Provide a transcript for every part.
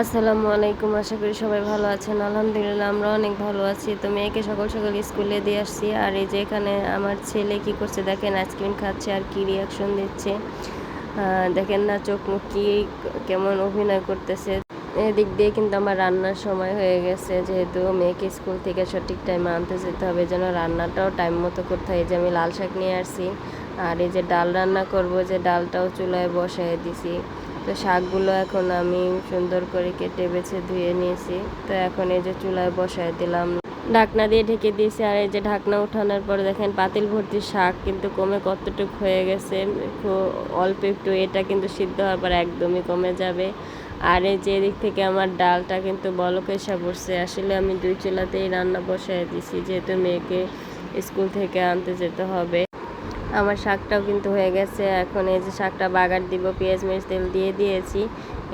আসসালামু আলাইকুম। আশা করি সবাই ভালো আছেন। আলহামদুলিল্লাহ আমরা অনেক ভালো আছি। তো মেয়েকে সকাল সকাল স্কুলে দিয়ে আসছি। আর এই যে এখানে আমার ছেলে কি করছে দেখেন, আইসক্রিম খাচ্ছে আর কি রিয়াকশন দিচ্ছে। দেখেন না চোখ মুখ কি কেমন অভিনয় করতেছে। এদিক দিয়ে কিন্তু আমার রান্নার সময় হয়ে গেছে, যেহেতু মেয়েকে স্কুল থেকে সঠিক টাইমে আনতে যেতে হবে, যেন রান্নাটাও টাইম মতো করতে হয়। এই যে আমি লাল শাক নিয়ে আসছি, আর এই যে ডাল রান্না করব, যে ডালটাও চুলায় বসায় দিছি। তো শাকগুলো এখন আমি সুন্দর করে কেটে বেছে ধুয়ে নিয়েছি। তো এখন এই যে চুলায় বসায় দিলাম, ঢাকনা দিয়ে ঢেকে দিয়েছি। আর এই যে ঢাকনা উঠানোর পর দেখেন পাতিল ভর্তি শাক কিন্তু কমে কতটুকু হয়ে গেছে। অল্প একটু, এটা কিন্তু সিদ্ধ হওয়ার পর একদমই কমে যাবে। আর এই যে এদিক থেকে আমার ডালটা কিন্তু বলক এসে পড়ছে। আসলে আমি 2 চুলাতেই রান্না বসায় দিছি, যেহেতু মেয়েকে স্কুল থেকে আনতে যেতে হবে। আমার শাকটাও কিন্তু হয়ে গেছে। এখন এই যে শাকটা বাগার দিব, পেঁয়াজ মরিচ তেল দিয়ে দিয়েছি।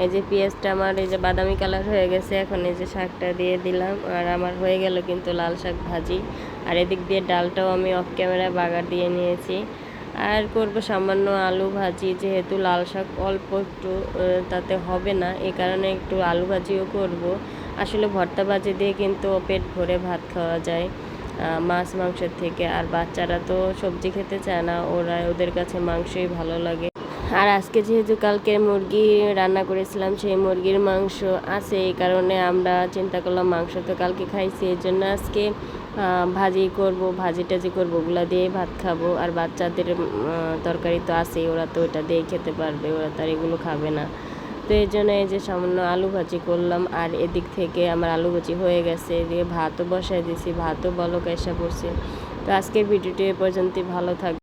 এই যে পেঁয়াজটা আমার এই যে বাদামি কালার হয়ে গেছে। এখন এই যে শাকটা দিয়ে দিলাম, আর আমার হয়ে গেল কিন্তু লাল শাক ভাজি। আর এদিক দিয়ে ডালটাও আমি অফ ক্যামেরায় বাগার দিয়ে নিয়েছি। আর করব সামান্য আলু ভাজি, যেহেতু লাল শাক অল্প একটু তাতে হবে না, এই কারণে একটু আলু ভাজিও করব। আসলে ভর্তা ভাজি দিয়ে কিন্তু পেট ভরে ভাত খাওয়া যায় মাছ মাংসের থেকে। আর বাচ্চারা তো সবজি খেতে চায় না, ওদের কাছে মাংসই ভালো লাগে। আর আজকে যেহেতু কালকে মুরগি রান্না করেছিলাম, সেই মুরগির মাংস আছে, এই কারণে আমরা চিন্তা করলাম মাংস তো কালকে খাইছি, এই জন্য আজকে ভাজি করব, ভাজি টাজি করবো, ওগুলা দিয়ে ভাত খাবো। আর বাচ্চাদের তরকারি তো আছেই, ওরা তো ওটা দিয়েই খেতে পারবে, ওরা তো আর এগুলো খাবে না। তো এই জন্য এই যে সামান্য আলু ভাজি করলাম। আর এদিক থেকে আমার আলু ভাজি হয়ে গেছে, এদিকে ভাতও বসায় দিয়েছি, ভাতও বলক এসে পড়ছে। তো আজকের ভিডিওটি এ পর্যন্তই। ভালো থাকবে।